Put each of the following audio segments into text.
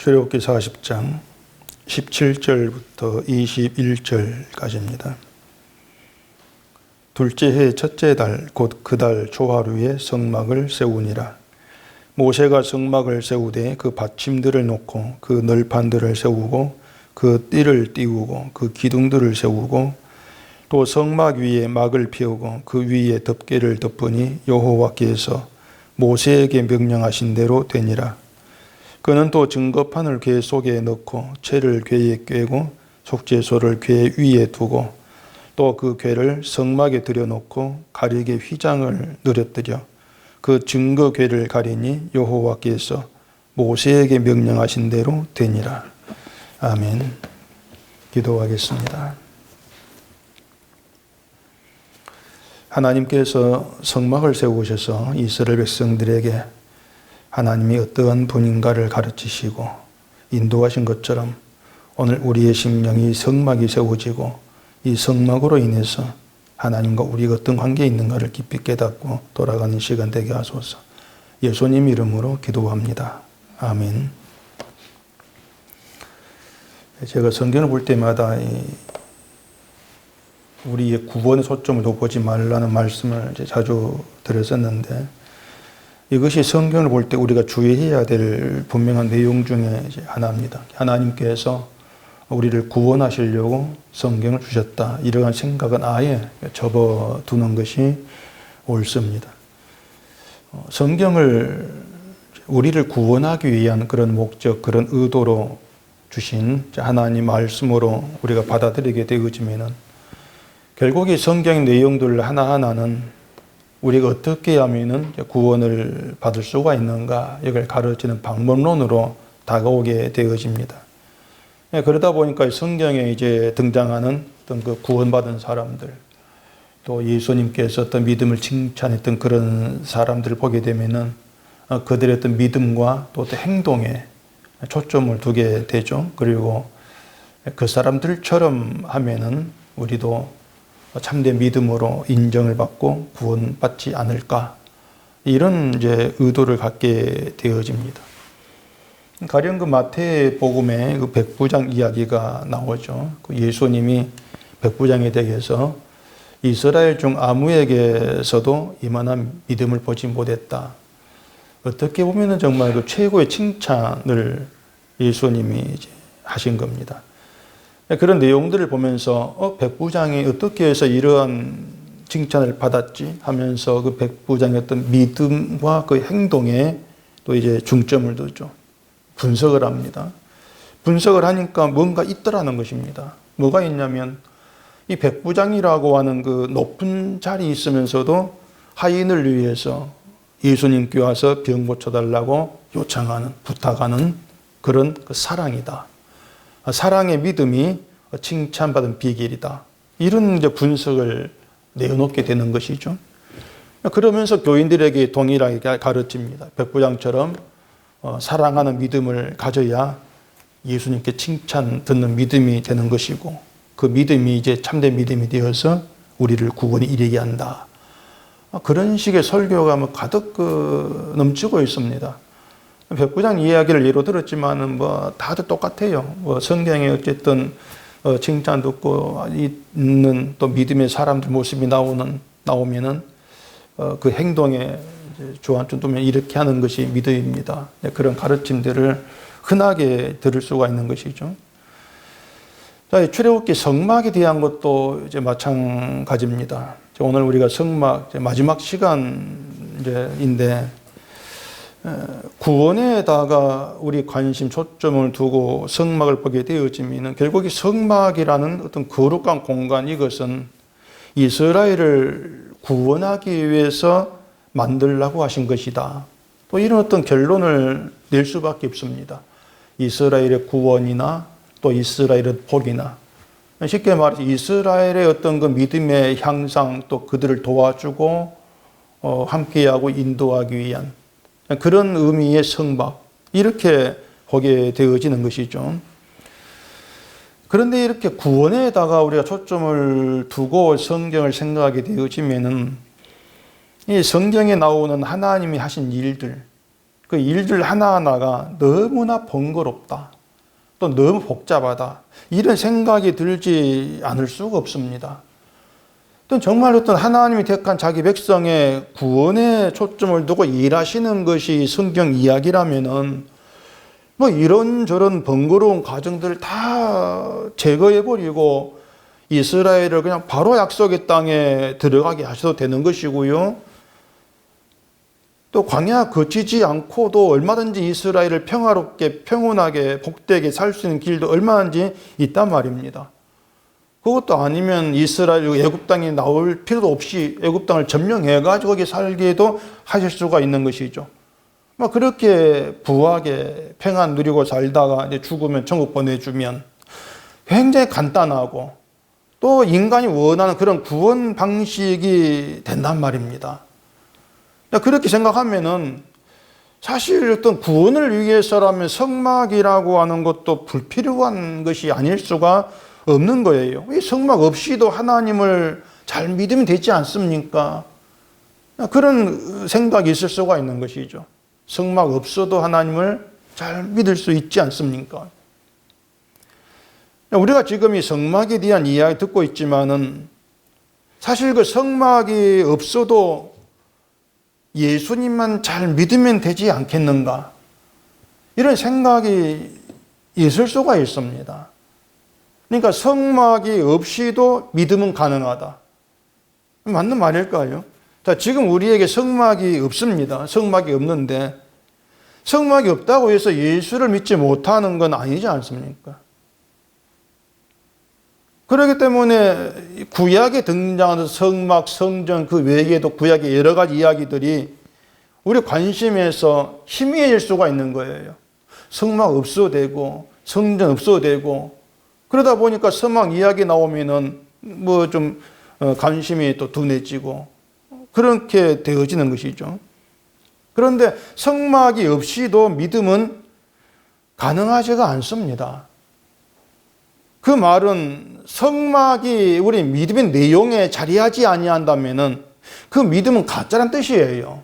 출애굽기 40장 17절부터 21절까지입니다. 둘째 해 첫째 달 곧 그 달 초하루에 성막을 세우니라. 모세가 성막을 세우되 그 받침들을 놓고 그 널판들을 세우고 그 띠를 띄우고 그 기둥들을 세우고 또 성막 위에 막을 피우고 그 위에 덮개를 덮으니 여호와께서 모세에게 명령하신 대로 되니라. 그는 또 증거판을 궤 속에 넣고 채를 궤에 꿰고 속죄소를 궤 위에 두고 또 그 궤를 성막에 들여놓고 가리개 휘장을 늘어뜨려 그 증거 궤를 가리니 여호와께서 모세에게 명령하신 대로 되니라. 아멘. 기도하겠습니다. 하나님께서 성막을 세우셔서 이스라엘 백성들에게 하나님이 어떠한 분인가를 가르치시고 인도하신 것처럼 오늘 우리의 심령이 성막이 세워지고 이 성막으로 인해서 하나님과 우리가 어떤 관계에 있는가를 깊이 깨닫고 돌아가는 시간 되게 하소서. 예수님 이름으로 기도합니다. 아멘. 제가 성경을 볼 때마다 우리의 구원의 초점을 돋보지 말라는 말씀을 자주 드렸었는데, 이것이 성경을 볼 때 우리가 주의해야 될 분명한 내용 중에 하나입니다. 하나님께서 우리를 구원하시려고 성경을 주셨다. 이러한 생각은 아예 접어두는 것이 옳습니다. 성경을 우리를 구원하기 위한 그런 목적, 그런 의도로 주신 하나님 말씀으로 우리가 받아들이게 되어지면은 결국 이 성경의 내용들 하나하나는 우리가 어떻게 하면은 구원을 받을 수가 있는가, 이걸 가르치는 방법론으로 다가오게 되어집니다. 그러다 보니까 성경에 이제 등장하는 어떤 그 구원받은 사람들, 또 예수님께서 어떤 믿음을 칭찬했던 그런 사람들을 보게 되면은 그들의 어떤 믿음과 또 어떤 행동에 초점을 두게 되죠. 그리고 그 사람들처럼 하면은 우리도 참된 믿음으로 인정을 받고 구원받지 않을까, 이런 이제 의도를 갖게 되어집니다. 가령 그 마태복음에 그 백부장 이야기가 나오죠. 그 예수님이 백부장에 대해서 이스라엘 중 아무에게서도 이만한 믿음을 보지 못했다. 어떻게 보면은 정말 그 최고의 칭찬을 예수님이 이제 하신 겁니다. 그런 내용들을 보면서 백부장이 어떻게 해서 이러한 칭찬을 받았지 하면서 그 백부장의 어떤 믿음과 그 행동에 또 이제 중점을 두죠. 분석을 합니다. 분석을 하니까 뭔가 있더라는 것입니다. 뭐가 있냐면 이 백부장이라고 하는 그 높은 자리에 있으면서도 하인을 위해서 예수님께 와서 병 고쳐달라고 요청하는, 부탁하는 그런 그 사랑이다. 사랑의 믿음이 칭찬받은 비결이다. 이런 이제 분석을 내어놓게 되는 것이죠. 그러면서 교인들에게 동일하게 가르칩니다. 백부장처럼 사랑하는 믿음을 가져야 예수님께 칭찬 듣는 믿음이 되는 것이고, 그 믿음이 이제 참된 믿음이 되어서 우리를 구원에 이르게 한다. 그런 식의 설교가 가득 넘치고 있습니다. 백부장 이야기를 예로 들었지만은 다들 똑같아요. 성경에 어쨌든 칭찬 듣고 있는 또 믿음의 사람들 모습이 나오면은 그 행동에 주안점 두면 이렇게 하는 것이 믿음입니다. 그런 가르침들을 흔하게 들을 수가 있는 것이죠. 자, 출애굽기 성막에 대한 것도 이제 마찬가지입니다. 오늘 우리가 성막 마지막 시간인데 구원에다가 우리 관심 초점을 두고 성막을 보게 되어지면 결국 이 성막이라는 어떤 거룩한 공간, 이것은 이스라엘을 구원하기 위해서 만들라고 하신 것이다. 또 이런 어떤 결론을 낼 수밖에 없습니다. 이스라엘의 구원이나 또 이스라엘의 복이나, 쉽게 말해서 이스라엘의 어떤 그 믿음의 향상, 또 그들을 도와주고 함께하고 인도하기 위한 그런 의미의 성막, 이렇게 보게 되어지는 것이죠. 그런데 이렇게 구원에다가 우리가 초점을 두고 성경을 생각하게 되어지면은 이 성경에 나오는 하나님이 하신 일들, 그 일들 하나하나가 너무나 번거롭다. 또 너무 복잡하다. 이런 생각이 들지 않을 수가 없습니다. 또 정말 어떤 하나님이 택한 자기 백성의 구원에 초점을 두고 일하시는 것이 성경 이야기라면은 뭐 이런저런 번거로운 과정들을 다 제거해버리고 이스라엘을 그냥 바로 약속의 땅에 들어가게 하셔도 되는 것이고요. 또 광야 거치지 않고도 얼마든지 이스라엘을 평화롭게 평온하게 복되게 살 수 있는 길도 얼마든지 있단 말입니다. 그것도 아니면 이스라엘 애굽 땅에 나올 필요도 없이 애굽 땅을 점령해가지고 거기 살게도 하실 수가 있는 것이죠. 막 그렇게 부하게 평안 누리고 살다가 이제 죽으면 천국 보내주면 굉장히 간단하고 또 인간이 원하는 그런 구원 방식이 된단 말입니다. 그렇게 생각하면은 사실 어떤 구원을 위해서라면 성막이라고 하는 것도 불필요한 것이 아닐 수가 없는 거예요. 이 성막 없이도 하나님을 잘 믿으면 되지 않습니까? 그런 생각이 있을 수가 있는 것이죠. 성막 없어도 하나님을 잘 믿을 수 있지 않습니까? 우리가 지금 이 성막에 대한 이야기 듣고 있지만은 사실 그 성막이 없어도 예수님만 잘 믿으면 되지 않겠는가? 이런 생각이 있을 수가 있습니다. 그러니까 성막이 없이도 믿음은 가능하다. 맞는 말일까요? 자, 지금 우리에게 성막이 없습니다. 성막이 없는데 성막이 없다고 해서 예수를 믿지 못하는 건 아니지 않습니까? 그렇기 때문에 구약에 등장하는 성막, 성전 그 외에도 구약의 여러 가지 이야기들이 우리 관심에서 희미해질 수가 있는 거예요. 성막 없어도 되고 성전 없어도 되고 그러다 보니까 성막 이야기 나오면은 뭐 좀 관심이 또 둔해지고 그렇게 되어지는 것이죠. 그런데 성막이 없이도 믿음은 가능하지가 않습니다. 그 말은 성막이 우리 믿음의 내용에 자리하지 아니한다면은 그 믿음은 가짜란 뜻이에요.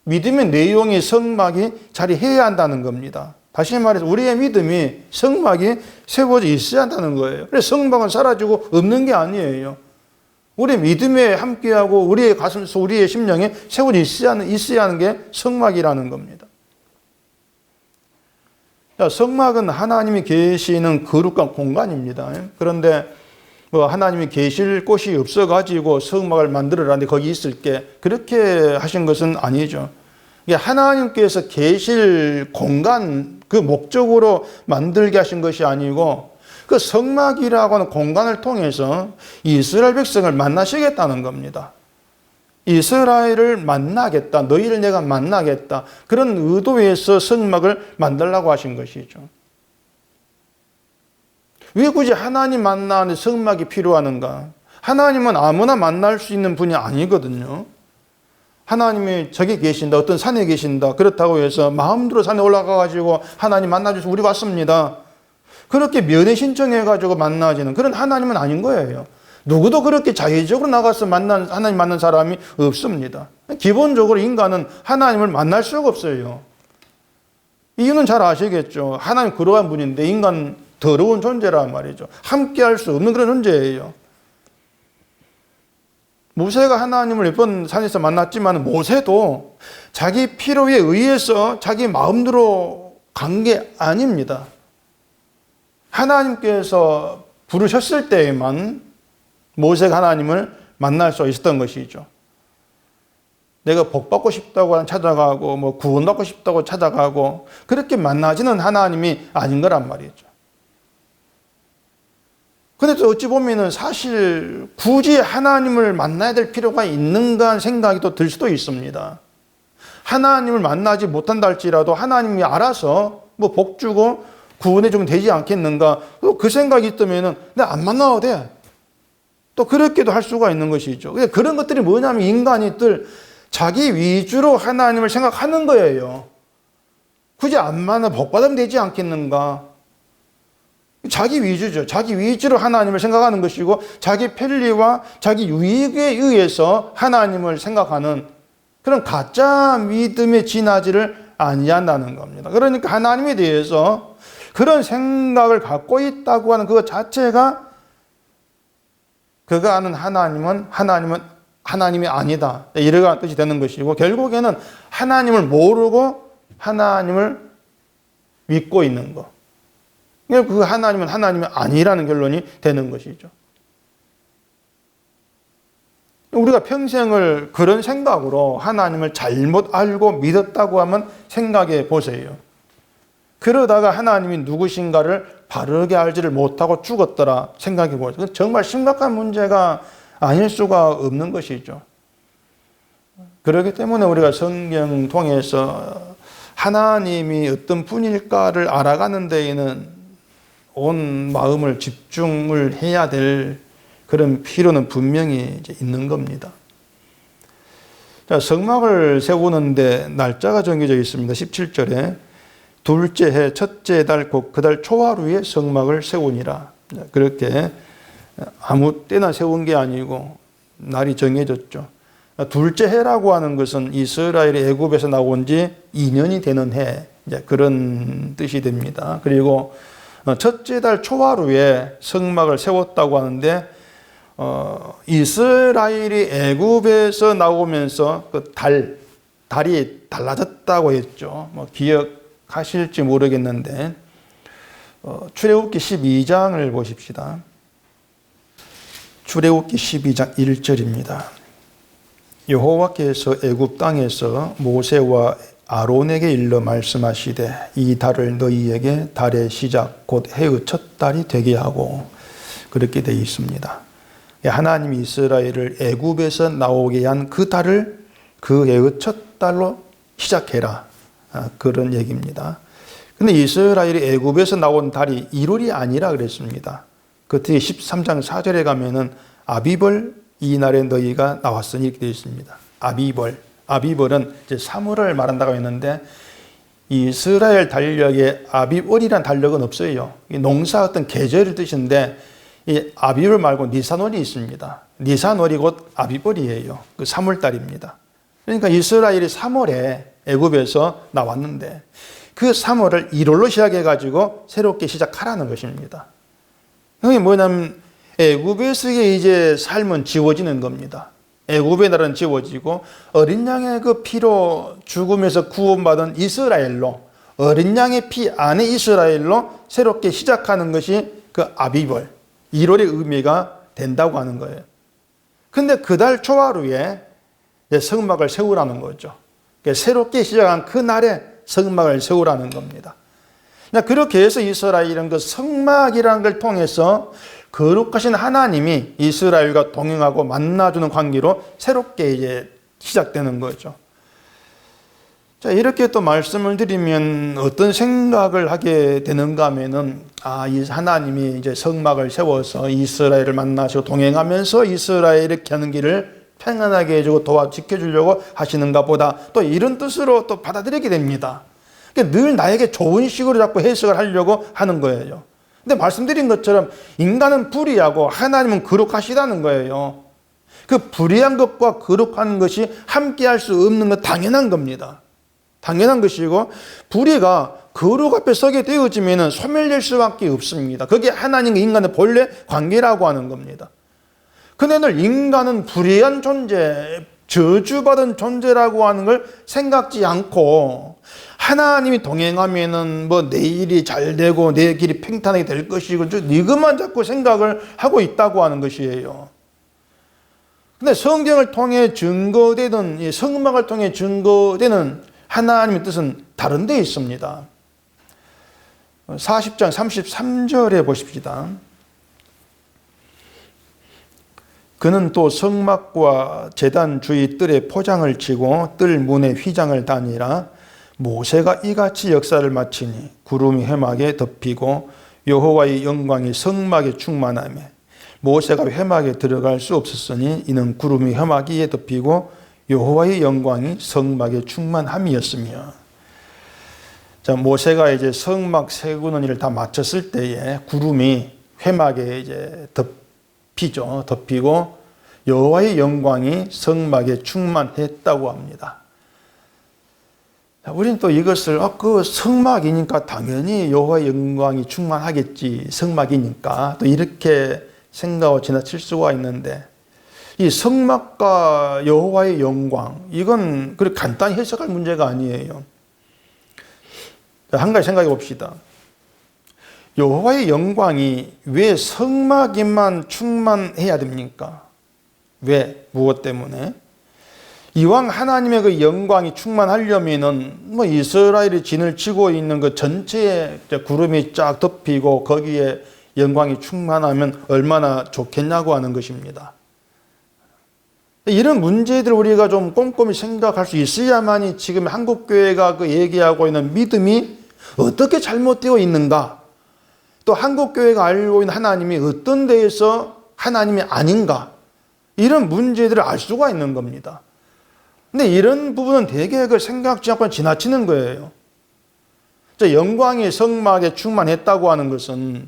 믿음의 내용이 성막이 자리해야 한다는 겁니다. 다시 말해서 우리의 믿음이 성막이 세워져 있어야 한다는 거예요. 그래서 성막은 사라지고 없는 게 아니에요. 우리 믿음에 함께하고 우리의 가슴에서 우리의 심령에 세워져 있어야 하는 게 성막이라는 겁니다. 성막은 하나님이 계시는 거룩한 공간입니다. 그런데 뭐 하나님이 계실 곳이 없어가지고 성막을 만들어라는데 거기 있을게 그렇게 하신 것은 아니죠. 하나님께서 계실 공간 그 목적으로 만들게 하신 것이 아니고 그 성막이라고 하는 공간을 통해서 이스라엘 백성을 만나시겠다는 겁니다. 이스라엘을 만나겠다. 너희를 내가 만나겠다. 그런 의도에서 성막을 만들라고 하신 것이죠. 왜 굳이 하나님 만나는 성막이 필요하는가? 하나님은 아무나 만날 수 있는 분이 아니거든요. 하나님이 저기 계신다. 어떤 산에 계신다. 그렇다고 해서 마음대로 산에 올라가가지고 하나님 만나주셔서 우리 왔습니다. 그렇게 면회 신청해가지고 만나지는 그런 하나님은 아닌 거예요. 누구도 그렇게 자의적으로 나가서 하나님 만난 사람이 없습니다. 기본적으로 인간은 하나님을 만날 수가 없어요. 이유는 잘 아시겠죠. 하나님 그러한 분인데 인간 더러운 존재란 말이죠. 함께 할 수 없는 그런 존재예요. 모세가 하나님을 몇 번 산에서 만났지만 모세도 자기 필요에 의해서 자기 마음대로 간 게 아닙니다. 하나님께서 부르셨을 때에만 모세가 하나님을 만날 수 있었던 것이죠. 내가 복받고 싶다고 찾아가고 뭐 구원받고 싶다고 찾아가고 그렇게 만나지는 하나님이 아닌 거란 말이죠. 그런데 또 어찌 보면은 사실 굳이 하나님을 만나야 될 필요가 있는가 하는 생각이 또 들 수도 있습니다. 하나님을 만나지 못한다 할지라도 하나님이 알아서 뭐 복 주고 구원해 주면 되지 않겠는가. 또 그 생각이 있다면은 내가 안 만나도 돼. 또 그렇게도 할 수가 있는 것이죠. 그런 것들이 뭐냐면 인간이 자기 위주로 하나님을 생각하는 거예요. 굳이 안 만나 복 받으면 되지 않겠는가. 자기 위주죠. 자기 위주로 하나님을 생각하는 것이고 자기 편리와 자기 유익에 의해서 하나님을 생각하는 그런 가짜 믿음에 지나지를 아니한다는 겁니다. 그러니까 하나님에 대해서 그런 생각을 갖고 있다고 하는 그것 자체가 그가 아는 하나님은 하나님이 아니다, 이러한 뜻이 되는 것이고, 결국에는 하나님을 모르고 하나님을 믿고 있는 것, 그 하나님은 하나님이 아니라는 결론이 되는 것이죠. 우리가 평생을 그런 생각으로 하나님을 잘못 알고 믿었다고 하면 생각해 보세요. 그러다가 하나님이 누구신가를 바르게 알지를 못하고 죽었더라 생각해 보세요. 정말 심각한 문제가 아닐 수가 없는 것이죠. 그렇기 때문에 우리가 성경 통해서 하나님이 어떤 분일까를 알아가는 데에는 온 마음을 집중을 해야 될 그런 필요는 분명히 있는 겁니다. 자, 성막을 세우는데 날짜가 정해져 있습니다. 17절에 둘째 해 첫째 달 곧 그 달 초하루에 성막을 세우니라. 그렇게 아무 때나 세운 게 아니고 날이 정해졌죠. 둘째 해라고 하는 것은 이스라엘이 애굽에서 나온 지 2년이 되는 해, 그런 뜻이 됩니다. 그리고 첫째 달 초하루에 성막을 세웠다고 하는데 이스라엘이 애굽에서 나오면서 그 달이 달라졌다고 했죠. 기억하실지 모르겠는데 출애굽기 12장을 보십시다. 출애굽기 12장 1절입니다. 여호와께서 애굽 땅에서 모세와 아론에게 일러 말씀하시되 이 달을 너희에게 달의 시작 곧 해의 첫 달이 되게 하고, 그렇게 되어 있습니다. 하나님이 이스라엘을 애굽에서 나오게 한 그 달을 그 해의 첫 달로 시작해라, 그런 얘기입니다. 근데 이스라엘이 애굽에서 나온 달이 1월이 아니라 그랬습니다. 그 뒤에 13장 4절에 가면은 아비벌 이날에 너희가 나왔으니 이렇게 되어 있습니다. 아비벌은 이제 3월을 말한다고 했는데 이스라엘 달력에 아비월이라는 달력은 없어요. 농사 어떤 계절을 뜻인데 이 아비월 말고 니산월이 있습니다. 니산월이 곧 아비월이에요. 그 3월 달입니다. 그러니까 이스라엘이 3월에 애굽에서 나왔는데 그 3월을 1월로 시작해가지고 새롭게 시작하라는 것입니다. 그게 뭐냐면 애굽에서의 이제 삶은 지워지는 겁니다. 애굽의 날은 지워지고 어린 양의 그 피로 죽음에서 구원받은 이스라엘로, 어린 양의 피 안에 이스라엘로 새롭게 시작하는 것이 그 아비벌 1월의 의미가 된다고 하는 거예요. 근데 그 달 초하루에 성막을 세우라는 거죠. 새롭게 시작한 그 날에 성막을 세우라는 겁니다. 그렇게 해서 이스라엘은 그 성막이라는 걸 통해서 거룩하신 하나님이 이스라엘과 동행하고 만나주는 관계로 새롭게 이제 시작되는 거죠. 자, 이렇게 또 말씀을 드리면 어떤 생각을 하게 되는가 하면은, 이 하나님이 이제 성막을 세워서 이스라엘을 만나시고 동행하면서 이스라엘이 이렇게 하는 길을 평안하게 해주고 지켜주려고 하시는가 보다, 또 이런 뜻으로 또 받아들이게 됩니다. 그러니까 늘 나에게 좋은 식으로 자꾸 해석을 하려고 하는 거예요. 근데 말씀드린 것처럼 인간은 불의하고 하나님은 거룩하시다는 거예요. 그 불의한 것과 거룩한 것이 함께 할 수 없는 건 당연한 겁니다. 당연한 것이고, 불의가 거룩 앞에 서게 되어지면 소멸될 수밖에 없습니다. 그게 하나님과 인간의 본래 관계라고 하는 겁니다. 근데 늘 인간은 불의한 존재, 저주받은 존재라고 하는 걸 생각지 않고 하나님이 동행하면은 내 일이 잘 되고 내 길이 평탄하게 될 것이고 이것만 자꾸 생각을 하고 있다고 하는 것이에요. 근데 성경을 통해 증거되는, 이 성막을 통해 증거되는 하나님의 뜻은 다른 데 있습니다. 40장 33절에 보십시다. 그는 또 성막과 제단 주위 뜰에 포장을 치고 뜰 문에 휘장을 다니라. 모세가 이같이 역사를 마치니 구름이 회막에 덮이고 여호와의 영광이 성막에 충만하며 모세가 회막에 들어갈 수 없었으니 이는 구름이 회막에 덮이고 여호와의 영광이 성막에 충만함이었으며. 자, 모세가 이제 성막 세우는 일을 다 마쳤을 때에 구름이 회막에 이제 덮이고 여호와의 영광이 성막에 충만했다고 합니다. 우리는 또 이것을 그 성막이니까 당연히 여호와의 영광이 충만하겠지, 성막이니까 또 이렇게 생각하고 지나칠 수가 있는데, 이 성막과 여호와의 영광, 이건 그렇게 간단히 해석할 문제가 아니에요. 한 가지 생각해 봅시다. 여호와의 영광이 왜 성막에만 충만해야 됩니까? 왜? 무엇 때문에? 이왕 하나님의 그 영광이 충만하려면은 이스라엘이 진을 치고 있는 그 전체에 구름이 쫙 덮이고 거기에 영광이 충만하면 얼마나 좋겠냐고 하는 것입니다. 이런 문제들을 우리가 좀 꼼꼼히 생각할 수 있어야만이 지금 한국교회가 그 얘기하고 있는 믿음이 어떻게 잘못되어 있는가, 또 한국교회가 알고 있는 하나님이 어떤 데에서 하나님이 아닌가, 이런 문제들을 알 수가 있는 겁니다. 근데 이런 부분은 대개 그걸 생각지 않고 지나치는 거예요. 영광이 성막에 충만했다고 하는 것은,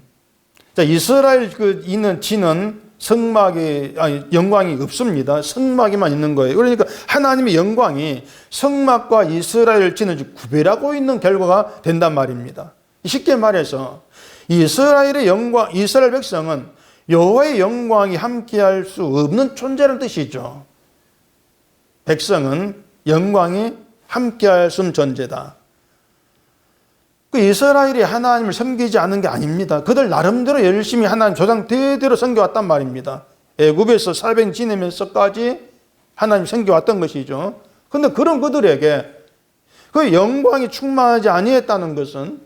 이스라엘 있는 지는 성막에 영광이 없습니다. 성막에만 있는 거예요. 그러니까 하나님의 영광이 성막과 이스라엘 지는 구별하고 있는 결과가 된단 말입니다. 쉽게 말해서 이스라엘의 영광, 이스라엘 백성은 여호와의 영광이 함께할 수 없는 존재라는 뜻이죠. 백성은 영광이 함께할 수 없는 존재다. 그 이스라엘이 하나님을 섬기지 않은 게 아닙니다. 그들 나름대로 열심히 하나님 조상 대대로 섬겨왔단 말입니다. 애굽에서 400년 지내면서까지 하나님 섬겨왔던 것이죠. 그런데 그런 그들에게 그 영광이 충만하지 아니했다는 것은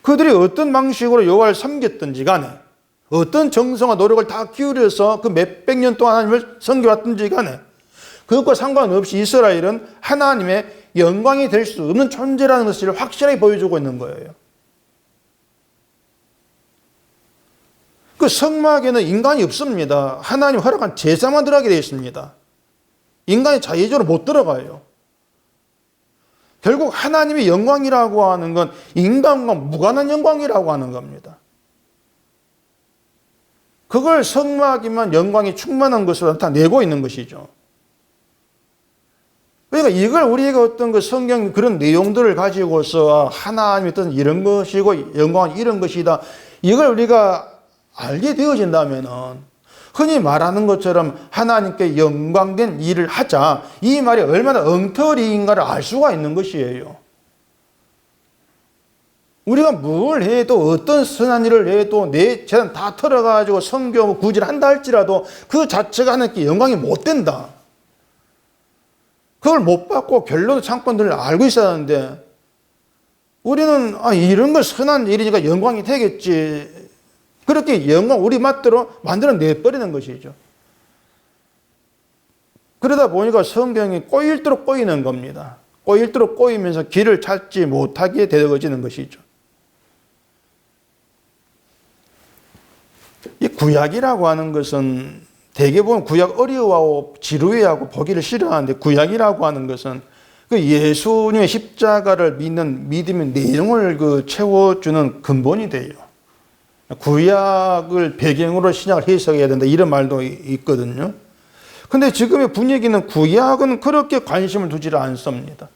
그들이 어떤 방식으로 여호와를 섬겼든지 간에, 어떤 정성과 노력을 다 기울여서 그 몇백 년 동안 하나님을 섬겨왔든지 간에, 그것과 상관없이 이스라엘은 하나님의 영광이 될 수 없는 존재라는 것을 확실하게 보여주고 있는 거예요. 그 성막에는 인간이 없습니다. 하나님 허락한 제사만 들어가게 되어 있습니다. 인간이 자의적으로 못 들어가요. 결국 하나님의 영광이라고 하는 건 인간과 무관한 영광이라고 하는 겁니다. 그걸 성막이만 영광이 충만한 것으로 나타내고 있는 것이죠. 그러니까 이걸 우리가 어떤 그 성경 그런 내용들을 가지고서 하나님이 어떤 이런 것이고 영광은 이런 것이다, 이걸 우리가 알게 되어진다면은 흔히 말하는 것처럼 하나님께 영광된 일을 하자, 이 말이 얼마나 엉터리인가를 알 수가 있는 것이에요. 우리가 뭘 해도, 어떤 선한 일을 해도 내 재산 다 털어가지고 성경 구제를 한다 할지라도 그 자체가 하나님께 영광이 못 된다. 그걸 못 받고 결론도 창건들을 알고 있어야 하는데, 우리는 이런 거 선한 일이니까 영광이 되겠지, 그렇게 영광 우리 맛대로 만들어 내버리는 것이죠. 그러다 보니까 성경이 꼬일도록 꼬이는 겁니다. 꼬일도록 꼬이면서 길을 찾지 못하게 되어지는 것이죠. 이 구약이라고 하는 것은 대개 보면 구약 어려워하고 지루해하고 보기를 싫어하는데, 구약이라고 하는 것은 그 예수님의 십자가를 믿는 믿음의 내용을 채워주는 근본이 돼요. 구약을 배경으로 신약을 해석해야 된다, 이런 말도 있거든요. 근데 지금의 분위기는 구약은 그렇게 관심을 두지를 않습니다.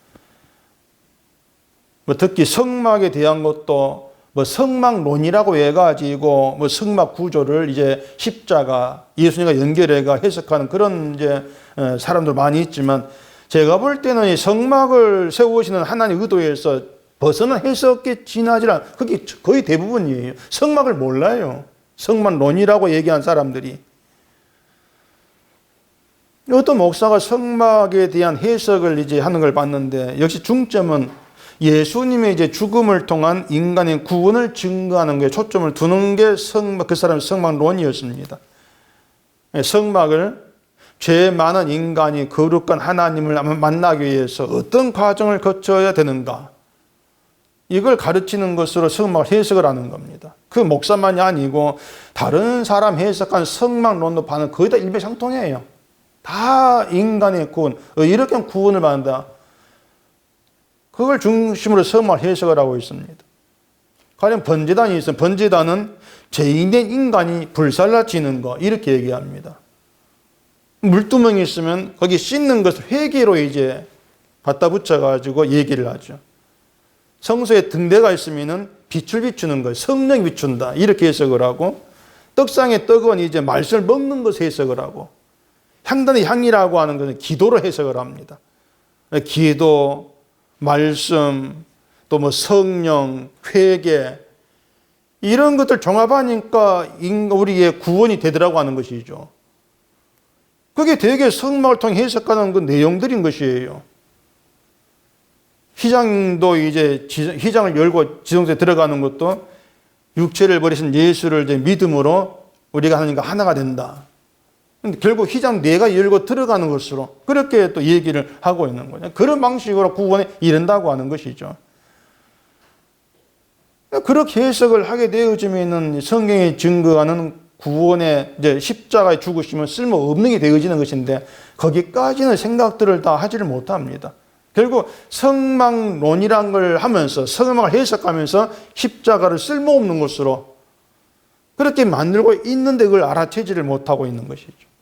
특히 성막에 대한 것도 성막론이라고 해가지고 성막 구조를 이제 십자가, 예수님과 연결해가 해석하는 그런 이제 사람들 많이 있지만, 제가 볼 때는 이 성막을 세우시는 하나님의 의도에서 벗어난 해석에 지나지 않아, 그게 거의 대부분이에요. 성막을 몰라요. 성막론이라고 얘기한 사람들이. 어떤 목사가 성막에 대한 해석을 이제 하는 걸 봤는데, 역시 중점은 예수님의 이제 죽음을 통한 인간의 구원을 증거하는 것에 초점을 두는 게 그 사람의 성막론이었습니다. 성막을 죄 많은 인간이 거룩한 하나님을 만나기 위해서 어떤 과정을 거쳐야 되는가, 이걸 가르치는 것으로 성막을 해석을 하는 겁니다. 그 목사만이 아니고 다른 사람 해석한 성막론도 반은 거의 다 일맥상통해요. 다 인간의 구원, 이렇게 구원을 받는다, 그걸 중심으로 성막을 해석을 하고 있습니다. 가령 번제단이 있어요. 번제단은 죄인된 인간이 불살라지는 거, 이렇게 얘기합니다. 물두멍이 있으면 거기 씻는 것을 회개로 이제 갖다 붙여가지고 얘기를 하죠. 성소에 등대가 있으면은 빛을 비추는 거예요. 성령이 비춘다. 이렇게 해석을 하고, 떡상의 떡은 이제 말씀을 먹는 것을 해석을 하고, 향단의 향이라고 하는 것은 기도로 해석을 합니다. 기도, 말씀, 또 뭐 성령, 회개, 이런 것들 종합하니까 우리의 구원이 되더라고 하는 것이죠. 그게 되게 성막을 통해 해석하는 그 내용들인 것이에요. 휘장도 이제 휘장을 열고 지성소에 들어가는 것도 육체를 버리신 예수를 이제 믿음으로 우리가 하나님과 하나가 된다. 근데 결국 휘장 내가 열고 들어가는 것으로 그렇게 또 얘기를 하고 있는 거죠. 그런 방식으로 구원에 이른다고 하는 것이죠. 그렇게 해석을 하게 되어지면은 성경이 증거하는 구원의 이제 십자가의 죽으심은 쓸모없는 게 되어지는 것인데, 거기까지는 생각들을 다 하지를 못합니다. 결국 성막론이란 걸 하면서, 성막을 해석하면서 십자가를 쓸모없는 것으로 그렇게 만들고 있는데 그걸 알아채지를 못하고 있는 것이죠.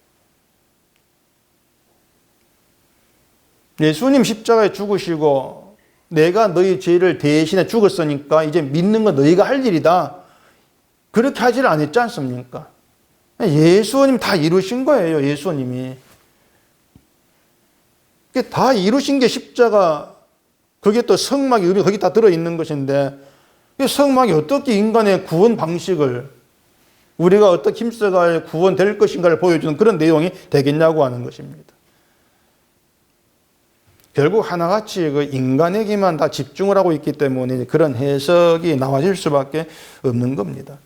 예수님 십자가에 죽으시고 내가 너희 죄를 대신해 죽었으니까 이제 믿는 건 너희가 할 일이다. 그렇게 하지를 않았지 않습니까? 예수님 다 이루신 거예요. 예수님이. 다 이루신 게 십자가, 그게 또 성막의 의미, 거기 다 들어있는 것인데, 성막이 어떻게 인간의 구원 방식을, 우리가 어떻게 힘써야 구원될 것인가를 보여주는 그런 내용이 되겠냐고 하는 것입니다. 결국 하나같이 그 인간에게만 다 집중을 하고 있기 때문에 그런 해석이 나와질 수밖에 없는 겁니다.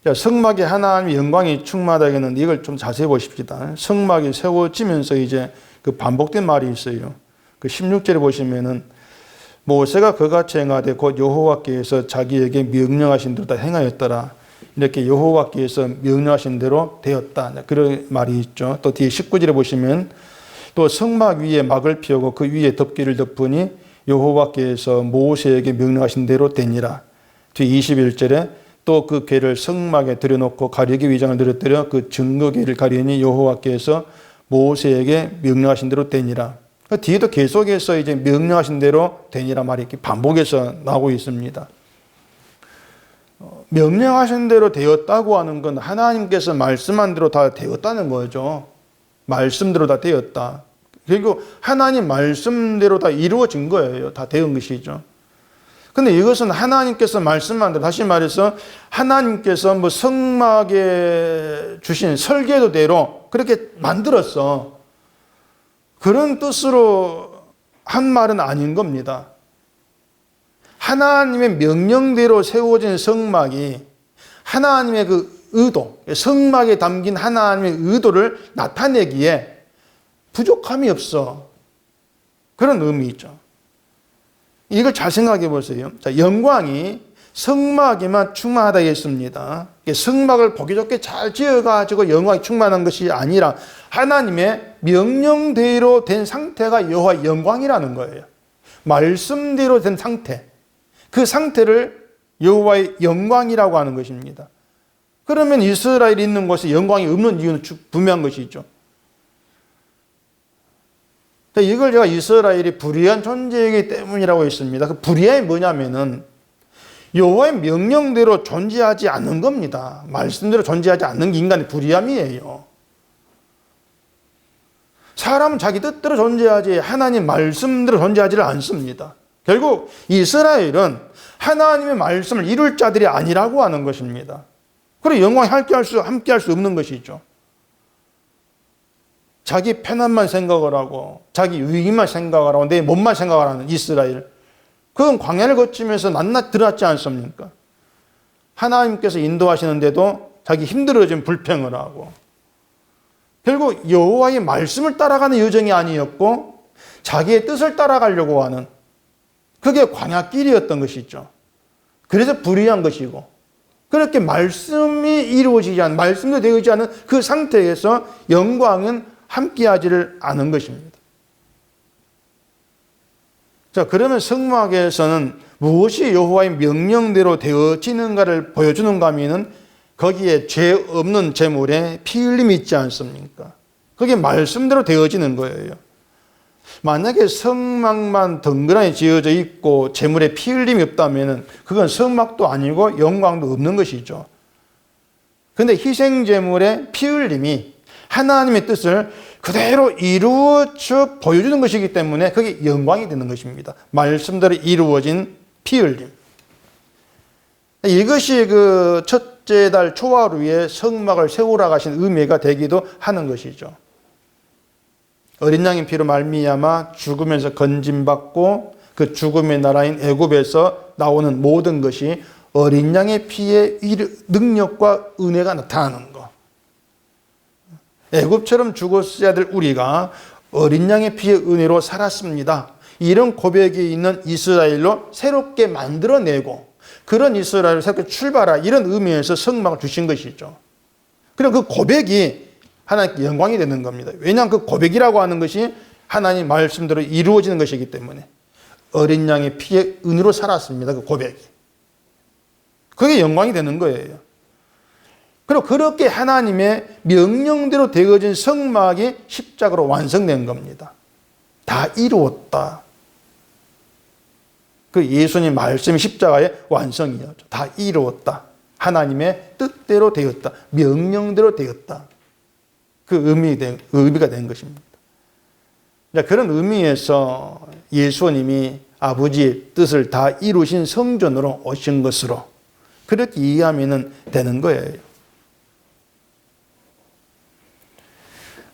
자, 성막에 하나님의 영광이 충만하다는 이걸 좀 자세히 보십시다. 성막이 세워지면서 이제 그 반복된 말이 있어요. 그 16절에 보시면은 모세가 그같이 행하되 곧 여호와께서 자기에게 명령하신 대로 다 행하였더라. 이렇게 여호와께서 명령하신 대로 되었다. 그런 말이 있죠. 또 뒤에 19절에 보시면 또 성막 위에 막을 피우고 그 위에 덮개를 덮으니 여호와께서 모세에게 명령하신 대로 되니라. 뒤 21절에 또 그 궤를 성막에 들여놓고 가리개 위장을 늘어뜨려 그 증거궤를 가리니 여호와께서 모세에게 명령하신 대로 되니라. 뒤에도 계속해서 이제 명령하신 대로 되니라 말이 이렇게 반복해서 나오고 있습니다. 명령하신 대로 되었다고 하는 건 하나님께서 말씀한 대로 다 되었다는 거죠. 말씀대로 다 되었다. 그리고 하나님 말씀대로 다 이루어진 거예요. 다 되은 것이죠. 근데 이것은 하나님께서 말씀한 대로, 다시 말해서 하나님께서 뭐 성막에 주신 설계도대로 그렇게 만들었어. 그런 뜻으로 한 말은 아닌 겁니다. 하나님의 명령대로 세워진 성막이 하나님의 그 의도, 성막에 담긴 하나님의 의도를 나타내기에 부족함이 없어. 그런 의미죠. 이걸 잘 생각해 보세요. 자, 영광이 성막에만 충만하다 했습니다. 성막을 보기 좋게 잘 지어가지고 영광이 충만한 것이 아니라 하나님의 명령대로 된 상태가 여호와의 영광이라는 거예요. 말씀대로 된 상태. 그 상태를 여호와의 영광이라고 하는 것입니다. 그러면 이스라엘이 있는 곳에 영광이 없는 이유는 분명한 것이죠. 이걸 제가 이스라엘이 불의한 존재이기 때문이라고 했습니다. 그 불의함이 뭐냐면은 여호와의 명령대로 존재하지 않는 겁니다. 말씀대로 존재하지 않는 게 인간의 불의함이에요. 사람은 자기 뜻대로 존재하지 하나님 말씀대로 존재하지를 않습니다. 결국 이스라엘은 하나님의 말씀을 이룰 자들이 아니라고 하는 것입니다. 그리고 영광이 함께 할 수 없는 것이죠. 자기 편안만 생각을 하고 자기 유익만 생각을 하고 내 몸만 생각을 하는 이스라엘, 그건 광야를 거치면서 낱낱 드러났지 않습니까? 하나님께서 인도하시는데도 자기 힘들어지면 불평을 하고, 결국 여호와의 말씀을 따라가는 여정이 아니었고 자기의 뜻을 따라가려고 하는, 그게 광야길이었던 것이죠. 그래서 불의한 것이고, 그렇게 말씀이 이루어지지 않은, 말씀도 되어지지 않은 그 상태에서 영광은 함께하지를 않은 것입니다. 자, 그러면 성막에서는 무엇이 여호와의 명령대로 되어지는가를 보여주는가 하면은 거기에 죄 없는 제물에 피 흘림이 있지 않습니까? 그게 말씀대로 되어지는 거예요. 만약에 성막만 덩그러니 지어져 있고 재물에 피 흘림이 없다면 그건 성막도 아니고 영광도 없는 것이죠. 그런데 희생 제물의 피 흘림이 하나님의 뜻을 그대로 이루어져 보여주는 것이기 때문에 그게 영광이 되는 것입니다. 말씀대로 이루어진 피 흘림. 이것이 그 첫째 달 초하루에 성막을 세우라 하신 의미가 되기도 하는 것이죠. 어린 양의 피로 말미암아 죽으면서 건짐받고 그 죽음의 나라인 애굽에서 나오는 모든 것이 어린 양의 피의 능력과 은혜가 나타나는 것. 애굽처럼 죽었어야 될 우리가 어린 양의 피의 은혜로 살았습니다. 이런 고백이 있는 이스라엘로 새롭게 만들어내고 그런 이스라엘을 새롭게 출발하 이런 의미에서 성막을 주신 것이죠. 그럼 그 고백이 하나님께 영광이 되는 겁니다. 왜냐하면 그 고백이라고 하는 것이 하나님 말씀대로 이루어지는 것이기 때문에 어린 양의 피의 은혜로 살았습니다. 그 고백이. 그게 영광이 되는 거예요. 그리고 그렇게 하나님의 명령대로 되어진 성막이 십자가로 완성된 겁니다. 다 이루었다. 그 예수님 말씀이 십자가의 완성이었죠. 다 이루었다. 하나님의 뜻대로 되었다. 명령대로 되었다. 그 의미가 된 것입니다. 그런 의미에서 예수님이 아버지의 뜻을 다 이루신 성전으로 오신 것으로 그렇게 이해하면 되는 거예요.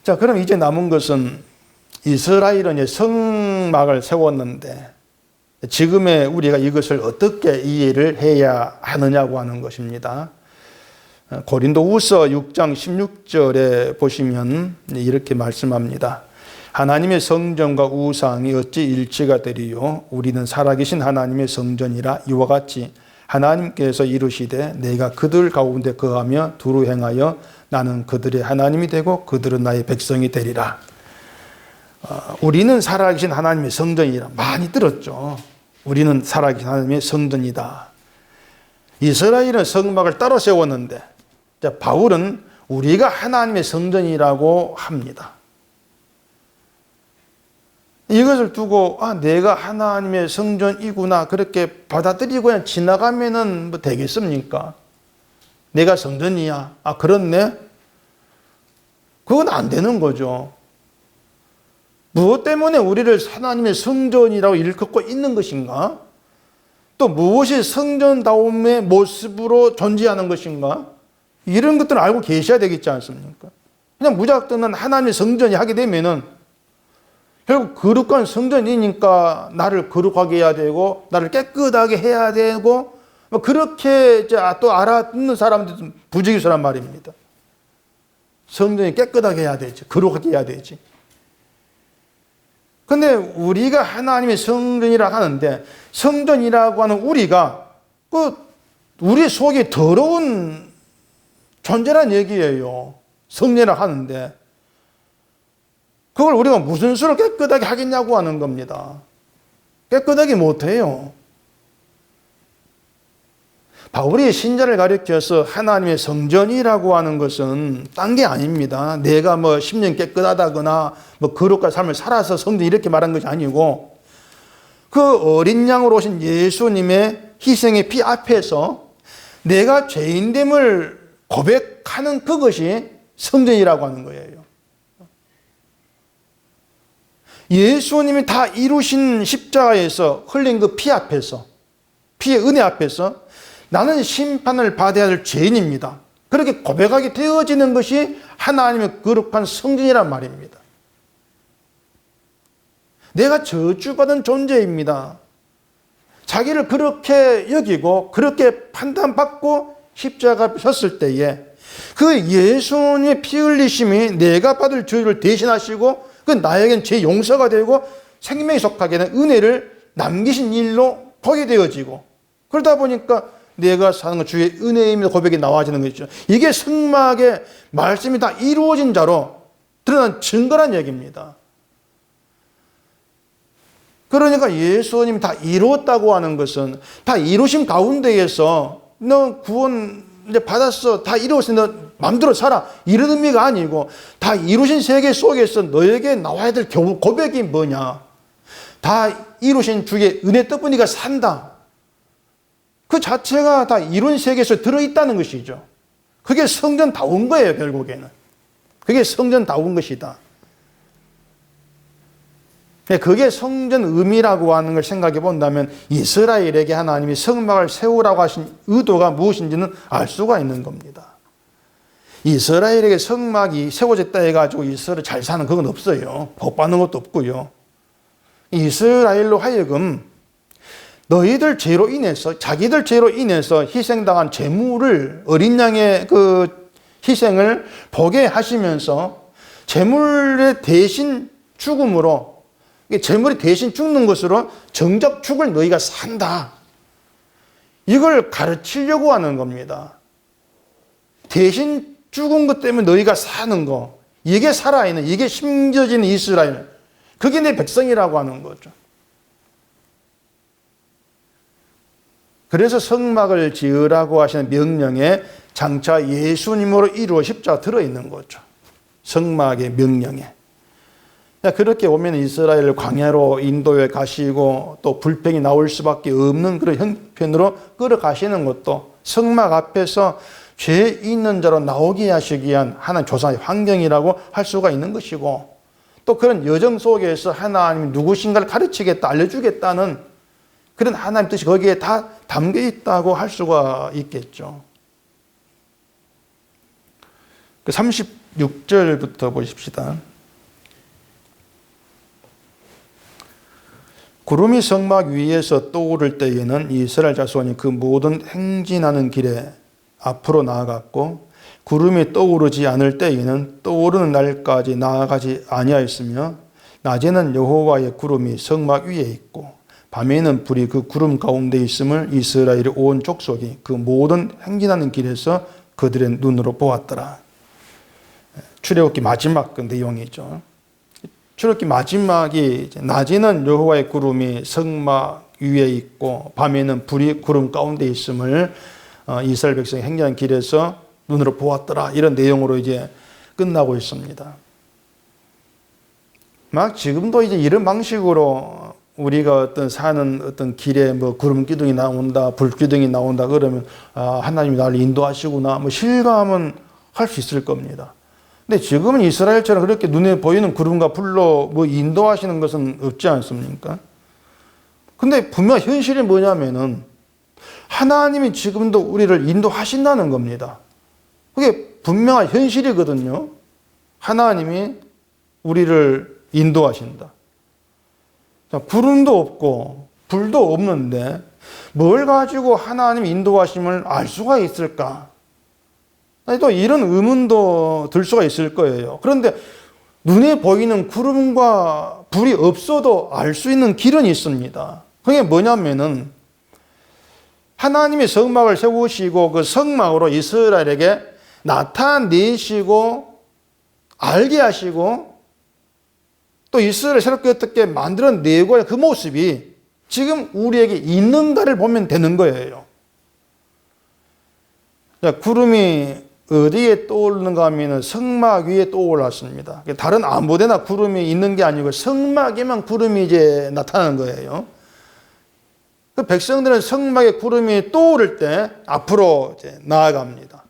자, 그럼 이제 남은 것은 이스라엘은 이제 성막을 세웠는데 지금의 우리가 이것을 어떻게 이해를 해야 하느냐고 하는 것입니다. 고린도후서 6장 16절에 보시면 이렇게 말씀합니다. 하나님의 성전과 우상이 어찌 일치가 되리요? 우리는 살아계신 하나님의 성전이라. 이와 같이 하나님께서 이루시되 내가 그들 가운데 거하며 두루 행하여 나는 그들의 하나님이 되고 그들은 나의 백성이 되리라. 우리는 살아계신 하나님의 성전이라. 많이 들었죠. 우리는 살아계신 하나님의 성전이다. 이스라엘은 성막을 따로 세웠는데 바울은 우리가 하나님의 성전이라고 합니다. 이것을 두고 내가 하나님의 성전이구나 그렇게 받아들이고 그냥 지나가면은 뭐 되겠습니까? 내가 성전이야. 그렇네? 그건 안 되는 거죠. 무엇 때문에 우리를 하나님의 성전이라고 일컫고 있는 것인가? 또 무엇이 성전다움의 모습으로 존재하는 것인가? 이런 것들을 알고 계셔야 되겠지 않습니까? 그냥 무작정은 하나님의 성전이 하게 되면은 결국 거룩한 성전이니까 나를 거룩하게 해야 되고 나를 깨끗하게 해야 되고 그렇게 또 알아듣는 사람들은 부지기수란 말입니다. 성전이 깨끗하게 해야 되지. 거룩하게 해야 되지. 근데 우리가 하나님의 성전이라 하는데 성전이라고 하는 우리가 우리 속에 더러운 존재란 얘기예요. 성례라 하는데 그걸 우리가 무슨 수로 깨끗하게 하겠냐고 하는 겁니다. 깨끗하게 못해요. 바울이 신자를 가리켜서 하나님의 성전이라고 하는 것은 딴 게 아닙니다. 내가 뭐 10년 깨끗하다거나 뭐 거룩한 삶을 살아서 성전 이렇게 말한 것이 아니고 그 어린 양으로 오신 예수님의 희생의 피 앞에서 내가 죄인됨을 고백하는 그것이 성전이라고 하는 거예요. 예수님이 다 이루신 십자가에서 흘린 그 피 앞에서 피의 은혜 앞에서 나는 심판을 받아야 할 죄인입니다. 그렇게 고백하게 되어지는 것이 하나님의 거룩한 성전이란 말입니다. 내가 저주받은 존재입니다. 자기를 그렇게 여기고 그렇게 판단받고 십자가 앞에 섰을 때에 그 예수님의 피 흘리심이 내가 받을 죄를 대신하시고 그 나에겐 죄 용서가 되고 생명에 속하게 된 은혜를 남기신 일로 보게 되어지고 그러다 보니까 내가 사는 것 주의 은혜임의 고백이 나와지는 것이죠. 이게 성막의 말씀이 다 이루어진 자로 드러난 증거란 얘기입니다. 그러니까 예수님이 다 이루었다고 하는 것은 다 이루신 가운데에서 너 구원 이제 받았어. 다 이루었으니 마음대로 살아. 이런 의미가 아니고 다 이루신 세계 속에서 너에게 나와야 될 고백이 뭐냐. 다 이루신 주의 은혜 덕분이가 산다. 그 자체가 다 이룬 세계에서 들어있다는 것이죠. 그게 성전다운 거예요, 결국에는. 그게 성전다운 것이다. 그게 성전 의미라고 하는 걸 생각해 본다면 이스라엘에게 하나님이 성막을 세우라고 하신 의도가 무엇인지는 알 수가 있는 겁니다. 이스라엘에게 성막이 세워졌다 해가지고 이스라엘 잘 사는 그건 없어요. 복 받는 것도 없고요. 이스라엘로 하여금 너희들 죄로 인해서, 자기들 죄로 인해서 희생당한 제물을, 어린 양의 그 희생을 보게 하시면서 제물의 대신 죽음으로, 제물이 대신 죽는 것으로 정작 죽을 너희가 산다. 이걸 가르치려고 하는 겁니다. 대신 죽은 것 때문에 너희가 사는 거, 이게 살아있는, 이게 심겨지는 이스라엘, 그게 내 백성이라고 하는 거죠. 그래서 성막을 지으라고 하시는 명령에 장차 예수님으로 이루어 십자가 들어있는 거죠. 성막의 명령에. 그렇게 보면 이스라엘 광야로 인도에 가시고 또 불평이 나올 수밖에 없는 그런 형편으로 끌어가시는 것도 성막 앞에서 죄 있는 자로 나오게 하시기 위한 하나님 조사의 환경이라고 할 수가 있는 것이고, 또 그런 여정 속에서 하나님이 누구신가를 가르치겠다, 알려주겠다는 그런 하나님 뜻이 거기에 다 담겨 있다고 할 수가 있겠죠. 36절부터 보십시다. 구름이 성막 위에서 떠오를 때에는 이스라엘 자손이 그 모든 행진하는 길에 앞으로 나아갔고, 구름이 떠오르지 않을 때에는 떠오르는 날까지 나아가지 아니하였으며, 낮에는 여호와의 구름이 성막 위에 있고 밤에는 불이 그 구름 가운데 있음을 이스라엘의 온 족속이 그 모든 행진하는 길에서 그들의 눈으로 보았더라. 출애굽기 마지막 그 내용이죠. 출애굽기 마지막이 낮에는 여호와의 구름이 성막 위에 있고 밤에는 불이 구름 가운데 있음을 이스라엘 백성이 행진하는 길에서 눈으로 보았더라. 이런 내용으로 이제 끝나고 있습니다. 막 지금도 이제 이런 방식으로 우리가 어떤 사는 어떤 길에 뭐 구름 기둥이 나온다, 불 기둥이 나온다 그러면 하나님이 나를 인도하시구나 뭐 실감은 할 수 있을 겁니다. 근데 지금은 이스라엘처럼 그렇게 눈에 보이는 구름과 불로 뭐 인도하시는 것은 없지 않습니까? 근데 분명 현실이 뭐냐면은 하나님이 지금도 우리를 인도하신다는 겁니다. 그게 분명한 현실이거든요. 하나님이 우리를 인도하신다. 구름도 없고 불도 없는데 뭘 가지고 하나님 인도하심을 알 수가 있을까? 또 이런 의문도 들 수가 있을 거예요. 그런데 눈에 보이는 구름과 불이 없어도 알 수 있는 길은 있습니다. 그게 뭐냐면은 하나님이 성막을 세우시고 그 성막으로 이스라엘에게 나타내시고 알게 하시고 또 이스라엘을 새롭게 어떻게 만들어내고 그 모습이 지금 우리에게 있는가를 보면 되는 거예요. 자, 구름이 어디에 떠오르는가 하면 성막 위에 떠올랐습니다. 다른 아무데나 구름이 있는 게 아니고 성막에만 구름이 이제 나타나는 거예요. 그 백성들은 성막에 구름이 떠오를 때 앞으로 이제 나아갑니다.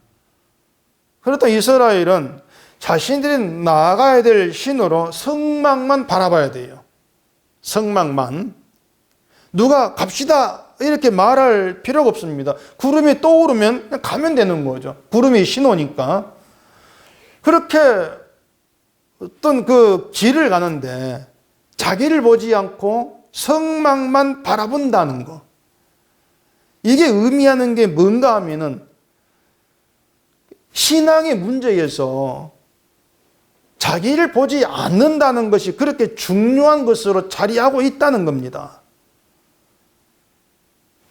그렇다 이스라엘은 자신들이 나아가야 될 신호로 성막만 바라봐야 돼요. 성막만. 누가 갑시다 이렇게 말할 필요가 없습니다. 구름이 떠오르면 그냥 가면 되는 거죠. 구름이 신호니까. 그렇게 어떤 그 길을 가는데 자기를 보지 않고 성막만 바라본다는 거. 이게 의미하는 게 뭔가 하면은 신앙의 문제에서 자기를 보지 않는다는 것이 그렇게 중요한 것으로 자리하고 있다는 겁니다.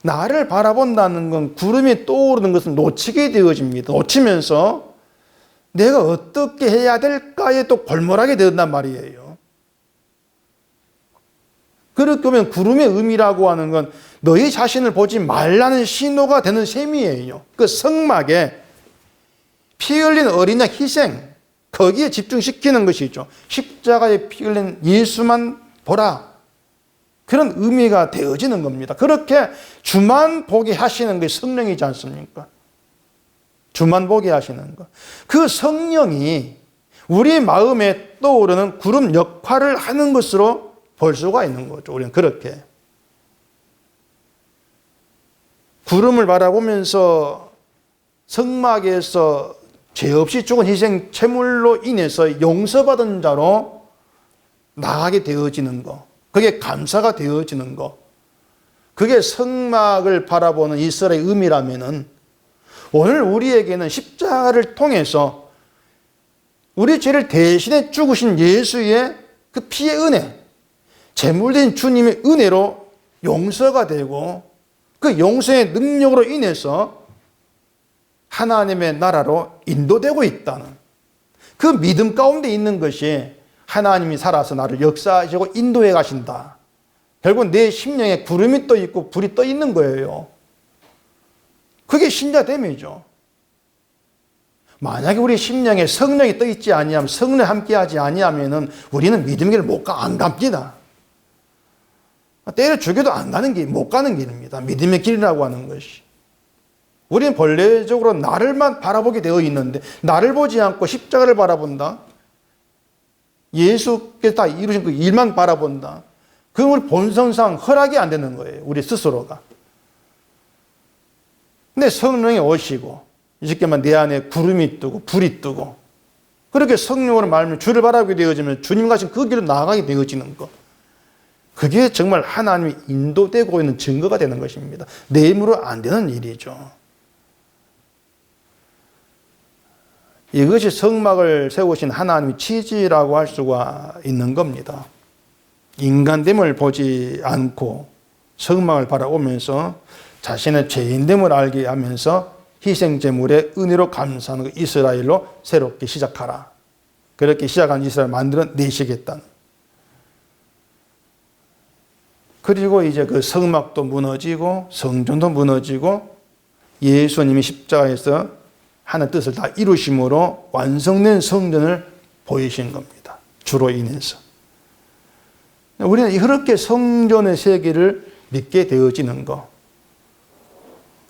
나를 바라본다는 건 구름이 떠오르는 것을 놓치게 되어집니다. 놓치면서 내가 어떻게 해야 될까에 또 골몰하게 된단 말이에요. 그렇게 보면 구름의 의미라고 하는 건 너희 자신을 보지 말라는 신호가 되는 셈이에요. 그 성막에 피 흘린 어린 양 희생, 거기에 집중시키는 것이죠. 십자가에 피 흘린 예수만 보라. 그런 의미가 되어지는 겁니다. 그렇게 주만 보게 하시는 게 성령이지 않습니까? 주만 보게 하시는 것. 그 성령이 우리 마음에 떠오르는 구름 역할을 하는 것으로 볼 수가 있는 거죠. 우리는 그렇게. 구름을 바라보면서 성막에서 죄 없이 죽은 희생 제물로 인해서 용서받은 자로 나가게 되어지는 것. 그게 감사가 되어지는 것. 그게 성막을 바라보는 이스라엘의 의미라면은 오늘 우리에게는 십자가를 통해서 우리 죄를 대신해 죽으신 예수의 그 피의 은혜, 제물된 주님의 은혜로 용서가 되고 그 용서의 능력으로 인해서 하나님의 나라로 인도되고 있다는 그 믿음 가운데 있는 것이 하나님이 살아서 나를 역사하시고 인도해 가신다. 결국 내 심령에 구름이 떠 있고 불이 떠 있는 거예요. 그게 신자됨이죠. 만약에 우리 심령에 성령이 떠 있지 아니하면, 성령 함께하지 아니하면은 우리는 믿음의 길을 안 갑니다. 때려 죽여도 안 가는 길, 못 가는 길입니다. 믿음의 길이라고 하는 것이. 우리는 본래적으로 나를만 바라보게 되어 있는데 나를 보지 않고 십자가를 바라본다. 예수께서 다 이루신 그 일만 바라본다. 그건 우리 본성상 허락이 안 되는 거예요. 우리 스스로가. 근데 성령이 오시고 이렇게만 내 안에 구름이 뜨고 불이 뜨고 그렇게 성령으로 말하면 주를 바라보게 되어지면 주님 가신 그 길로 나아가게 되어지는 것. 그게 정말 하나님이 인도되고 있는 증거가 되는 것입니다. 내 힘으로 안 되는 일이죠. 이것이 성막을 세우신 하나님의 취지라고 할 수가 있는 겁니다. 인간됨을 보지 않고 성막을 바라보면서 자신의 죄인됨을 알게 하면서 희생제물의 은혜로 감사하는 그 이스라엘로 새롭게 시작하라. 그렇게 시작한 이스라엘 만들어내시겠다는. 그리고 이제 그 성막도 무너지고 성전도 무너지고 예수님이 십자가에서 하나님 뜻을 다 이루심으로 완성된 성전을 보이신 겁니다. 주로 인해서. 우리는 이렇게 성전의 세계를 믿게 되어지는 것.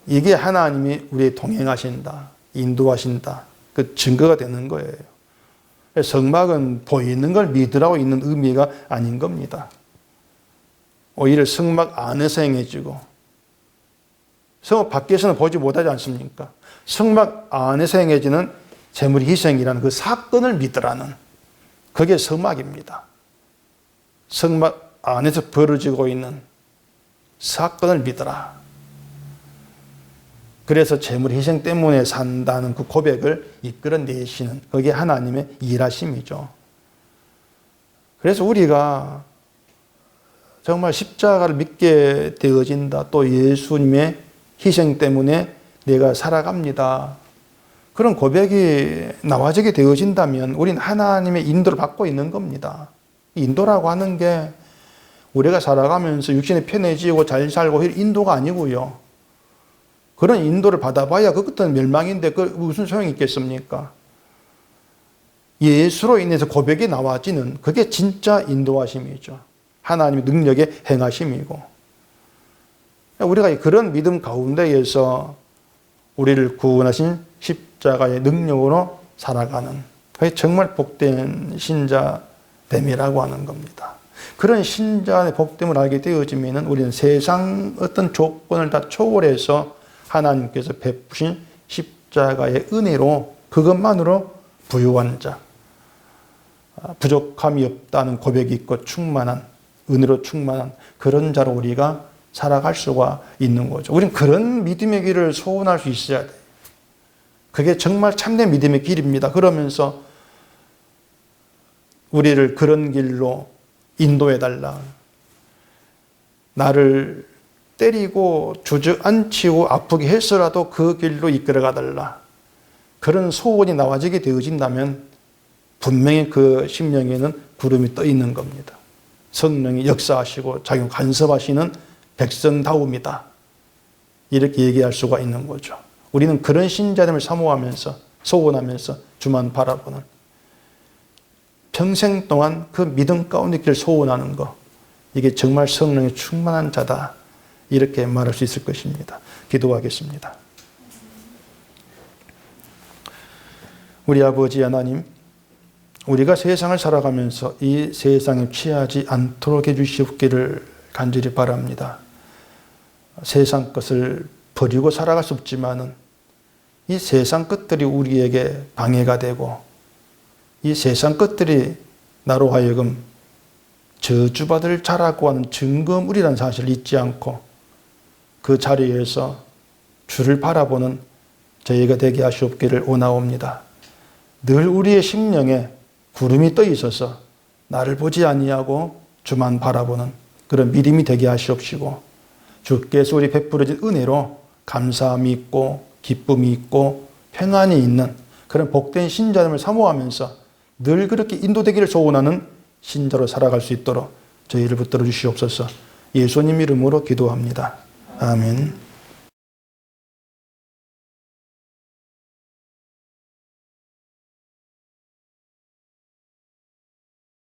이게 하나님이 우리에 동행하신다, 인도하신다, 그 증거가 되는 거예요. 성막은 보이는 걸 믿으라고 있는 의미가 아닌 겁니다. 오히려 성막 안에서 행해지고, 성막 밖에서는 보지 못하지 않습니까? 성막 안에서 행해지는 제물 희생이라는 그 사건을 믿으라는, 그게 성막입니다. 성막 안에서 벌어지고 있는 사건을 믿으라. 그래서 제물 희생 때문에 산다는 그 고백을 이끌어내시는 그게 하나님의 일하심이죠. 그래서 우리가 정말 십자가를 믿게 되어진다. 또 예수님의 희생 때문에 내가 살아갑니다. 그런 고백이 나와지게 되어진다면 우리는 하나님의 인도를 받고 있는 겁니다. 인도라고 하는 게 우리가 살아가면서 육신이 편해지고 잘 살고 인도가 아니고요. 그런 인도를 받아봐야 그 끝은 멸망인데 그 무슨 소용이 있겠습니까? 예수로 인해서 고백이 나와지는 그게 진짜 인도하심이죠. 하나님의 능력의 행하심이고. 우리가 그런 믿음 가운데에서 우리를 구원하신 십자가의 능력으로 살아가는 그게 정말 복된 신자됨이라고 하는 겁니다. 그런 신자의 복됨을 알게 되어지면 우리는 세상 어떤 조건을 다 초월해서 하나님께서 베푸신 십자가의 은혜로 그것만으로 부유한 자, 부족함이 없다는 고백이 있고 충만한, 은혜로 충만한 그런 자로 우리가 살아갈 수가 있는 거죠. 우리는 그런 믿음의 길을 소원할 수 있어야 돼요. 그게 정말 참된 믿음의 길입니다. 그러면서 우리를 그런 길로 인도해달라. 나를 때리고 주저앉히고 아프게 해서라도 그 길로 이끌어가달라. 그런 소원이 나와지게 되어진다면 분명히 그 심령에는 구름이 떠 있는 겁니다. 성령이 역사하시고 자기 간섭하시는 백성다움이다. 이렇게 얘기할 수가 있는 거죠. 우리는 그런 신자됨을 사모하면서 소원하면서 주만 바라보는 평생 동안 그 믿음 가운데 있기를 소원하는 것, 이게 정말 성령이 충만한 자다. 이렇게 말할 수 있을 것입니다. 기도하겠습니다. 우리 아버지 하나님, 우리가 세상을 살아가면서 이 세상에 취하지 않도록 해주시옵기를 간절히 바랍니다. 세상 것을 버리고 살아갈 수 없지만은 이 세상 것들이 우리에게 방해가 되고 이 세상 것들이 나로 하여금 저주받을 자라고 하는 증거물이라는 사실을 잊지 않고 그 자리에서 주를 바라보는 저희가 되게 하시옵기를 원하옵니다. 늘 우리의 심령에 구름이 떠 있어서 나를 보지 아니하고 주만 바라보는 그런 믿음이 되게 하시옵시고 주께서 우리 베풀어진 은혜로 감사함이 있고 기쁨이 있고 평안이 있는 그런 복된 신자됨을 사모하면서 늘 그렇게 인도되기를 소원하는 신자로 살아갈 수 있도록 저희를 붙들어 주시옵소서. 예수님 이름으로 기도합니다. 아멘.